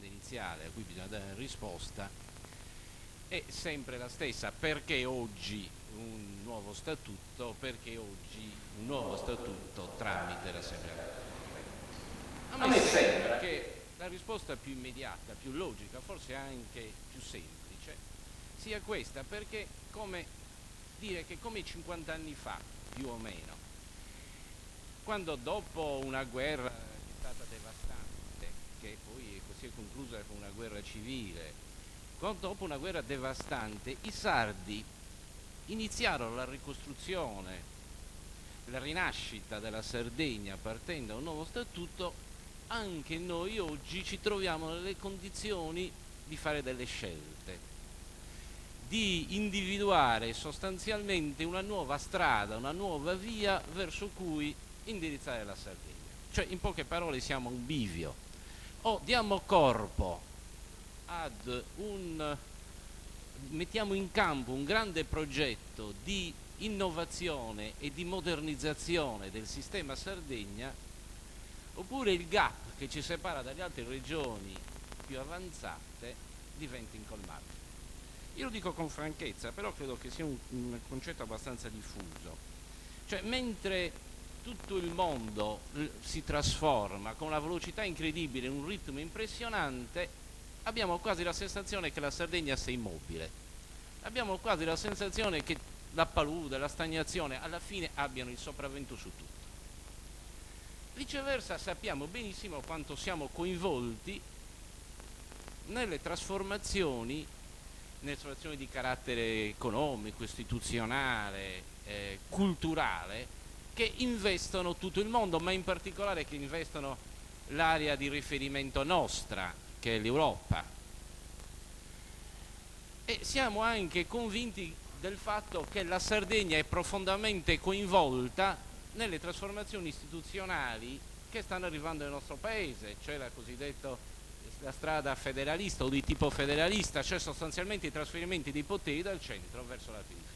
domanda iniziale a cui bisogna dare una risposta è sempre la stessa: perché oggi un nuovo statuto? Perché oggi un nuovo statuto tramite l'Assemblea? A me sembra che la risposta più immediata, più logica, forse anche più semplice, sia questa, perché come dire che come 50 anni fa, più o meno, quando dopo una guerra che è stata devastante, che poi si è conclusa con una guerra civile, quando dopo una guerra devastante i sardi iniziarono la ricostruzione, la rinascita della Sardegna partendo da un nuovo statuto, anche noi oggi ci troviamo nelle condizioni di fare delle scelte, di individuare sostanzialmente una nuova strada, una nuova via verso cui indirizzare la Sardegna. Cioè, in poche parole, siamo a un bivio: o diamo corpo ad mettiamo in campo un grande progetto di innovazione e di modernizzazione del sistema Sardegna, oppure il gap che ci separa dalle altre regioni più avanzate diventa incolmabile. Io lo dico con franchezza, però credo che sia un concetto abbastanza diffuso. Cioè, mentre tutto il mondo si trasforma con una velocità incredibile, un ritmo impressionante, abbiamo quasi la sensazione che la Sardegna sia immobile. Abbiamo quasi la sensazione che la palude, la stagnazione alla fine abbiano il sopravvento su tutto. Viceversa, sappiamo benissimo quanto siamo coinvolti nelle trasformazioni di carattere economico, istituzionale, culturale, che investono tutto il mondo, ma in particolare che investono l'area di riferimento nostra, che è l'Europa. E siamo anche convinti del fatto che la Sardegna è profondamente coinvolta nelle trasformazioni istituzionali che stanno arrivando nel nostro paese, cioè la strada federalista o di tipo federalista, cioè sostanzialmente i trasferimenti dei poteri dal centro verso la periferia.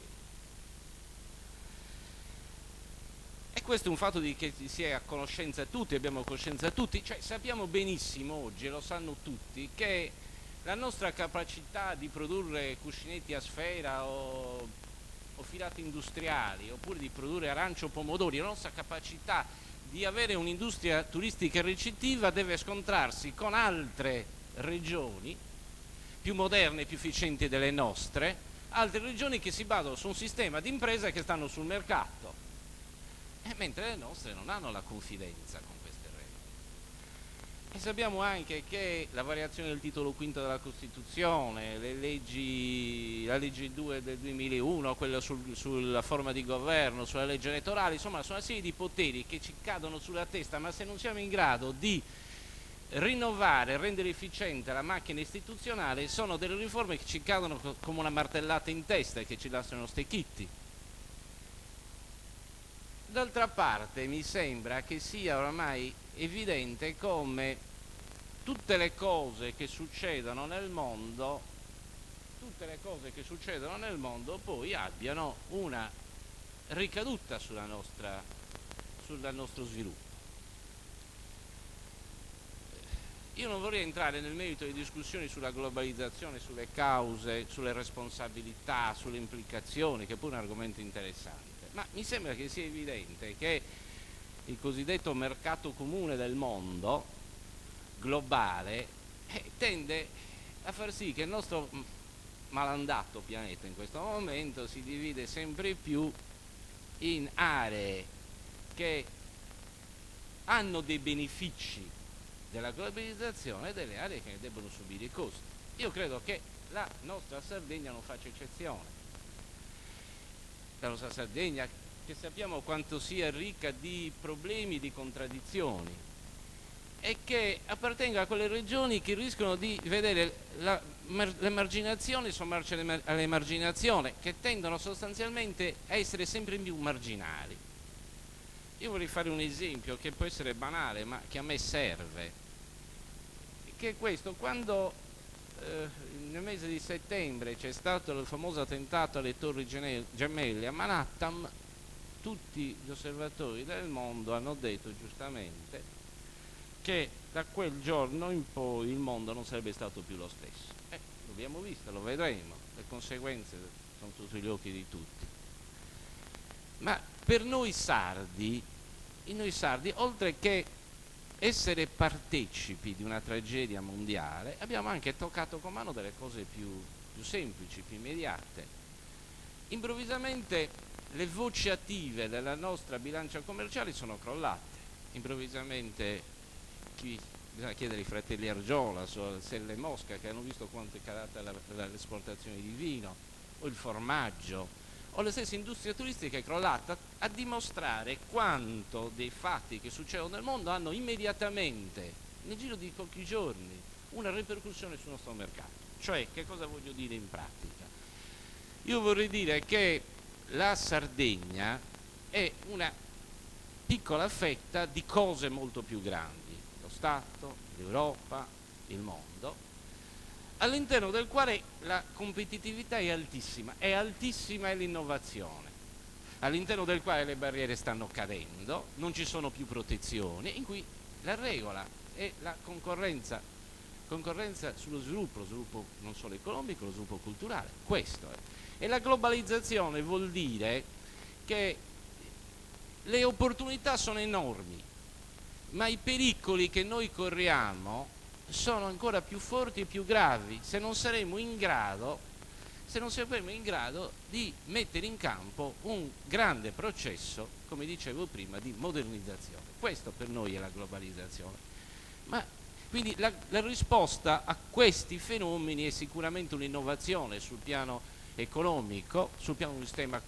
E questo è un fatto di che si è a conoscenza tutti, abbiamo coscienza tutti, cioè sappiamo benissimo oggi, e lo sanno tutti, che la nostra capacità di produrre cuscinetti a sfera o filati industriali, oppure di produrre arance o pomodori, la nostra capacità di avere un'industria turistica ricettiva deve scontrarsi con altre regioni più moderne e più efficienti delle nostre, altre regioni che si basano su un sistema di imprese che stanno sul mercato, mentre le nostre non hanno la confidenza con queste regole. E sappiamo anche che la variazione del titolo quinto della Costituzione, la legge 2 del 2001, quella sulla forma di governo, sulla legge elettorale, insomma sono una serie di poteri che ci cadono sulla testa, ma se non siamo in grado di rinnovare, rendere efficiente la macchina istituzionale, sono delle riforme che ci cadono come una martellata in testa e che ci lasciano stecchitti. D'altra parte mi sembra che sia oramai evidente come tutte le cose che succedono nel mondo poi abbiano una ricaduta sul nostro sviluppo. Io non vorrei entrare nel merito di discussioni sulla globalizzazione, sulle cause, sulle responsabilità, sulle implicazioni, che è pure un argomento interessante, ma mi sembra che sia evidente che il cosiddetto mercato comune del mondo globale tende a far sì che il nostro malandato pianeta in questo momento si divide sempre più in aree che hanno dei benefici della globalizzazione e delle aree che ne debbono subire i costi. Io credo che la nostra Sardegna non faccia eccezione. La nostra Sardegna, che sappiamo quanto sia ricca di problemi, di contraddizioni, e che appartenga a quelle regioni che rischiano di vedere l'emarginazione sommarci all'emarginazione, che tendono sostanzialmente a essere sempre più marginali. Io vorrei fare un esempio che può essere banale, ma che a me serve, che è questo: quando nel mese di settembre c'è stato il famoso attentato alle Torri Gemelle a Manhattan, tutti gli osservatori del mondo hanno detto giustamente che da quel giorno in poi il mondo non sarebbe stato più lo stesso. Lo abbiamo visto, lo vedremo, le conseguenze sono sotto gli occhi di tutti. Ma per noi sardi, oltre che essere partecipi di una tragedia mondiale, abbiamo anche toccato con mano delle cose più semplici, più immediate. Improvvisamente le voci attive della nostra bilancia commerciale sono crollate. Improvvisamente bisogna chiedere ai fratelli Argiola, Selle Mosca, che hanno visto quanto è calata l'esportazione di vino, o il formaggio, o la stessa industria turistica è crollata, a dimostrare quanto dei fatti che succedono nel mondo hanno immediatamente, nel giro di pochi giorni, una ripercussione sul nostro mercato. Cioè, che cosa voglio dire in pratica? Io vorrei dire che la Sardegna è una piccola fetta di cose molto più grandi, lo Stato, l'Europa, il mondo, all'interno del quale la competitività è altissima è l'innovazione, all'interno del quale le barriere stanno cadendo, non ci sono più protezioni, in cui la regola è la concorrenza sullo sviluppo non solo economico, lo sviluppo culturale, questo è. E la globalizzazione vuol dire che le opportunità sono enormi, ma i pericoli che noi corriamo sono ancora più forti e più gravi se non saremo in grado di mettere in campo un grande processo, come dicevo prima, di modernizzazione. Questo per noi è la globalizzazione. Quindi la risposta a questi fenomeni è sicuramente un'innovazione sul piano economico, sul piano di un sistema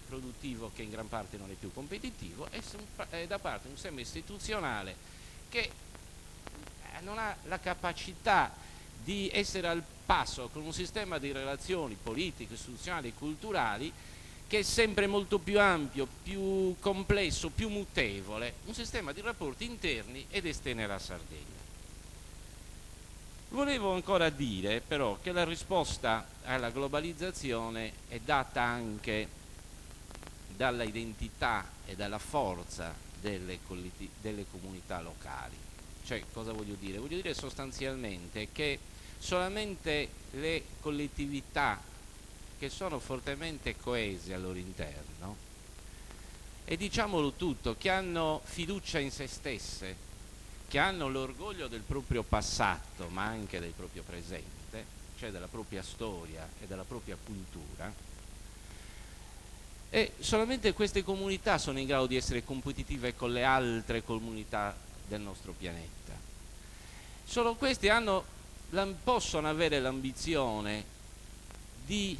produttivo che in gran parte non è più competitivo, e da parte di un sistema istituzionale che non ha la capacità di essere al passo con un sistema di relazioni politiche, istituzionali e culturali che è sempre molto più ampio, più complesso, più mutevole, un sistema di rapporti interni ed esterni alla Sardegna. Volevo ancora dire però che la risposta alla globalizzazione è data anche dalla identità e dalla forza delle comunità locali. Cioè, cosa voglio dire? Voglio dire sostanzialmente che solamente le collettività che sono fortemente coese al loro interno, e diciamolo tutto, che hanno fiducia in se stesse, che hanno l'orgoglio del proprio passato ma anche del proprio presente, cioè della propria storia e della propria cultura, e solamente queste comunità sono in grado di essere competitive con le altre comunità del nostro pianeta. Solo questi possono avere l'ambizione di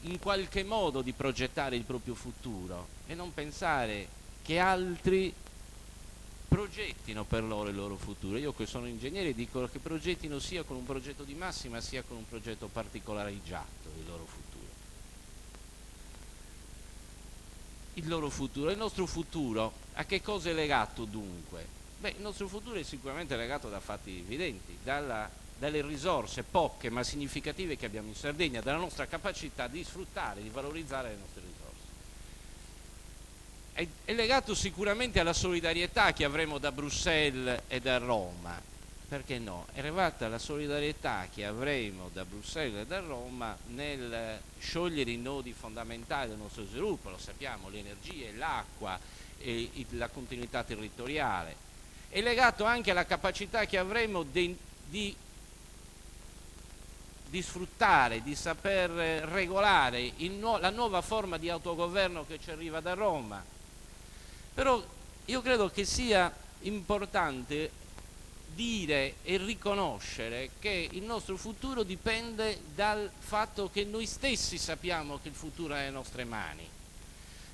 in qualche modo di progettare il proprio futuro e non pensare che altri progettino per loro il loro futuro. Io che sono ingegnere dico che progettino sia con un progetto di massima sia con un progetto particolareggiato il loro futuro. Il nostro futuro a che cosa è legato dunque? Beh, il nostro futuro è sicuramente legato da fatti evidenti, dalle risorse poche ma significative che abbiamo in Sardegna, dalla nostra capacità di sfruttare, di valorizzare le nostre risorse. È legato sicuramente alla solidarietà che avremo da Bruxelles e da Roma. Perché no? È legata alla solidarietà che avremo da Bruxelles e da Roma nel sciogliere i nodi fondamentali del nostro sviluppo, lo sappiamo, le energie, l'acqua, la continuità territoriale. È legato anche alla capacità che avremo di sfruttare, di saper regolare la nuova forma di autogoverno che ci arriva da Roma. Però io credo che sia importante dire e riconoscere che il nostro futuro dipende dal fatto che noi stessi sappiamo che il futuro è nelle nostre mani,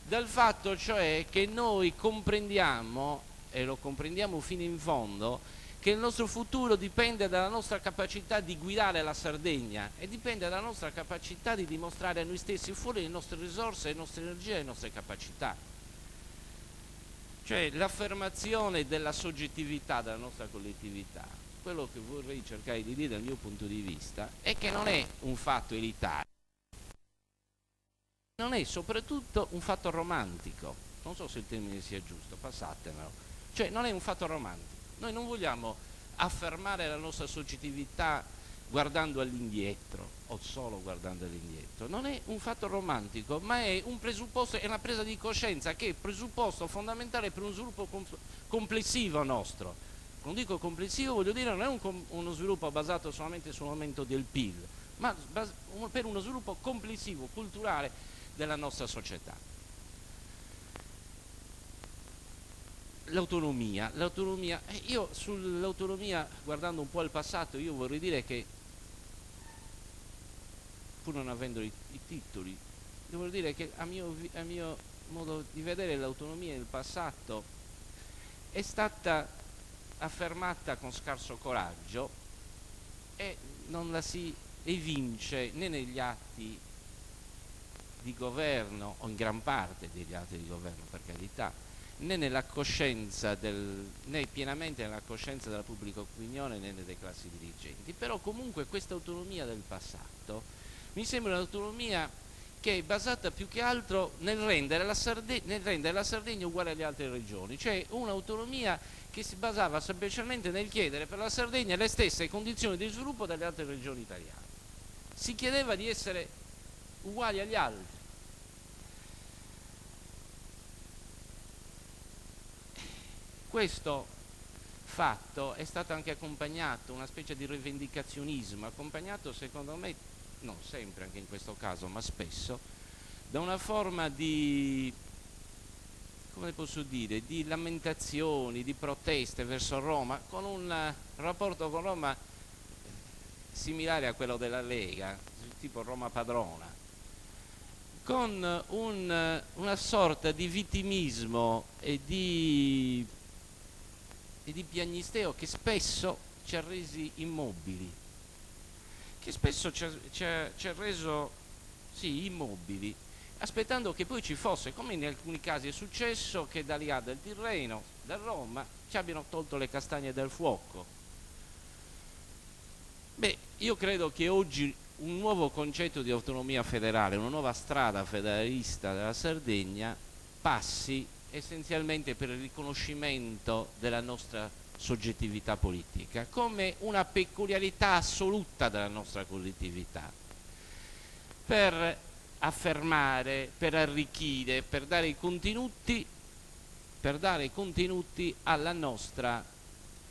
dal fatto cioè che noi comprendiamo, e lo comprendiamo fino in fondo, che il nostro futuro dipende dalla nostra capacità di guidare la Sardegna e dipende dalla nostra capacità di dimostrare a noi stessi fuori le nostre risorse, le nostre energie e le nostre capacità. Cioè l'affermazione della soggettività della nostra collettività, quello che vorrei cercare di dire dal mio punto di vista è che non è un fatto elitario, non è soprattutto un fatto romantico, non so se il termine sia giusto, passatemelo, cioè non è un fatto romantico, Noi non vogliamo affermare la nostra soggettività guardando all'indietro o solo guardando all'indietro. Non è un fatto romantico, ma è un presupposto, è una presa di coscienza che è presupposto fondamentale per uno sviluppo complessivo nostro. Quando dico complessivo voglio dire non è uno sviluppo basato solamente sull'aumento del PIL, ma per uno sviluppo complessivo, culturale della nostra società. L'autonomia, io sull'autonomia, guardando un po' al passato, io vorrei dire che, pur non avendo i titoli, devo dire che a mio modo di vedere l'autonomia nel passato è stata affermata con scarso coraggio e non la si evince né negli atti di governo, o in gran parte degli atti di governo, per carità, né nella coscienza né pienamente nella coscienza della pubblica opinione né delle classi dirigenti. Però comunque questa autonomia del passato mi sembra un'autonomia che è basata più che altro nel rendere la Sardegna uguale alle altre regioni, cioè un'autonomia che si basava semplicemente nel chiedere per la Sardegna le stesse condizioni di sviluppo delle altre regioni italiane. Si chiedeva di essere uguali agli altri. Questo fatto è stato anche accompagnato, una specie di rivendicazionismo, accompagnato secondo me, non sempre anche in questo caso, ma spesso, da una forma di, come posso dire, di lamentazioni, di proteste verso Roma, con un rapporto con Roma similare a quello della Lega, tipo Roma padrona, con una sorta di vittimismo e di piagnisteo che spesso ci ha resi immobili, che spesso ci ha reso immobili, aspettando che poi ci fosse, come in alcuni casi è successo, che da lì del Tirreno, da Roma, ci abbiano tolto le castagne dal fuoco. Beh, io credo che oggi un nuovo concetto di autonomia federale, una nuova strada federalista della Sardegna passi essenzialmente per il riconoscimento della nostra soggettività politica come una peculiarità assoluta della nostra collettività, per affermare, per arricchire, per dare contenuti alla nostra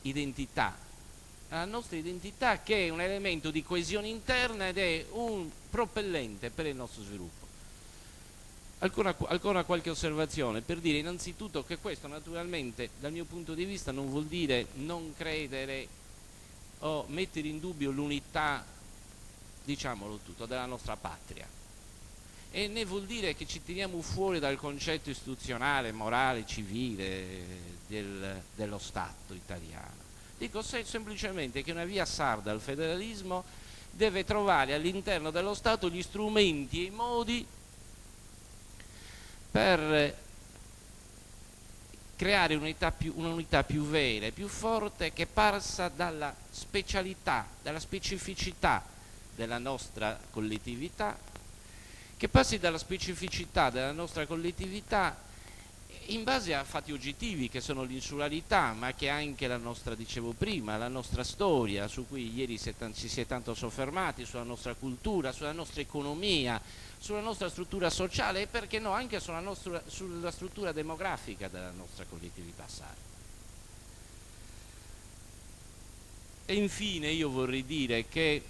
identità, che è un elemento di coesione interna ed è un propellente per il nostro sviluppo. Ancora qualche osservazione per dire innanzitutto che questo naturalmente dal mio punto di vista non vuol dire non credere o mettere in dubbio l'unità, diciamolo tutto, della nostra patria, e né vuol dire che ci tiriamo fuori dal concetto istituzionale, morale, civile dello Stato italiano. Dico semplicemente che una via sarda al federalismo deve trovare all'interno dello Stato gli strumenti e i modi per creare un'unità più vera e più forte, che passa dalla specialità, dalla specificità della nostra collettività, in base a fatti oggettivi che sono l'insularità, ma che anche la nostra, dicevo prima, la nostra storia, su cui ieri ci si è tanto soffermati, sulla nostra cultura, sulla nostra economia, sulla nostra struttura sociale e perché no anche sulla struttura demografica della nostra collettività sarda. E infine io vorrei dire che,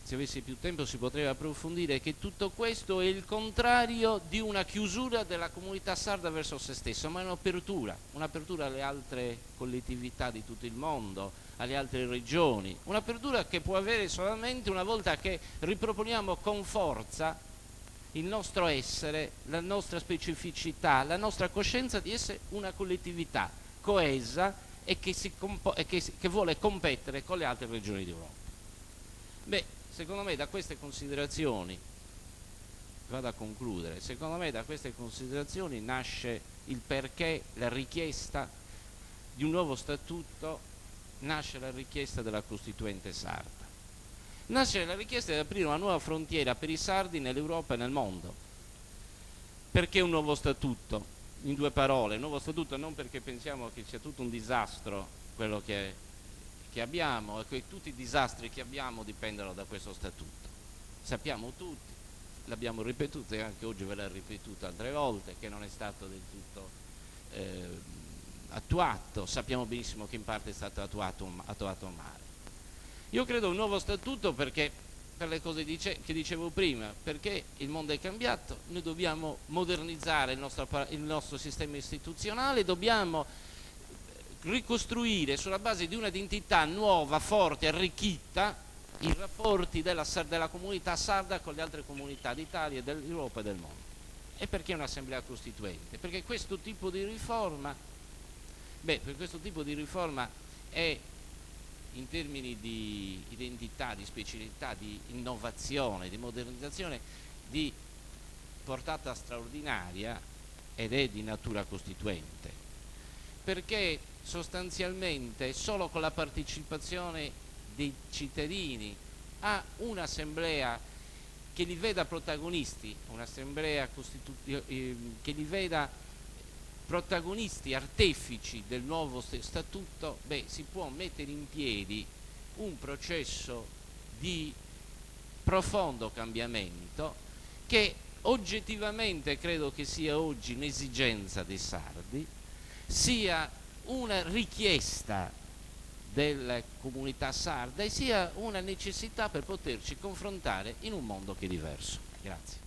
se avessi più tempo si potrebbe approfondire, che tutto questo è il contrario di una chiusura della comunità sarda verso se stessa, ma è un'apertura alle altre collettività di tutto il mondo, alle altre regioni, un'apertura che può avere solamente una volta che riproponiamo con forza il nostro essere, la nostra specificità, la nostra coscienza di essere una collettività coesa e che vuole competere con le altre regioni d'Europa. Beh, secondo me da queste considerazioni, vado a concludere, secondo me da queste considerazioni nasce il perché la richiesta di un nuovo statuto, nasce la richiesta della Costituente sarda. Nasce la richiesta di aprire una nuova frontiera per i sardi nell'Europa e nel mondo. Perché un nuovo statuto? in due parole, il nuovo statuto non perché pensiamo che sia tutto un disastro quello che abbiamo e che tutti i disastri che abbiamo dipendono da questo statuto. Sappiamo tutti, l'abbiamo ripetuto e anche oggi ve l'ho ripetuto altre volte, che non è stato del tutto attuato, sappiamo benissimo che in parte è stato attuato male. Io credo un nuovo statuto perché, per le cose che dicevo prima, perché il mondo è cambiato, noi dobbiamo modernizzare il nostro sistema istituzionale, dobbiamo ricostruire sulla base di un'identità nuova, forte, arricchita, i rapporti della comunità sarda con le altre comunità d'Italia, dell'Europa e del mondo. E perché un'assemblea costituente? Perché questo tipo di riforma, per questo tipo di riforma è, in termini di identità, di specialità, di innovazione, di modernizzazione, di portata straordinaria ed è di natura costituente, perché sostanzialmente solo con la partecipazione dei cittadini a un'assemblea che li veda protagonisti, un'assemblea che li veda protagonisti, artefici del nuovo statuto, si può mettere in piedi un processo di profondo cambiamento che oggettivamente credo che sia oggi un'esigenza dei sardi, sia una richiesta della comunità sarda e sia una necessità per poterci confrontare in un mondo che è diverso. Grazie.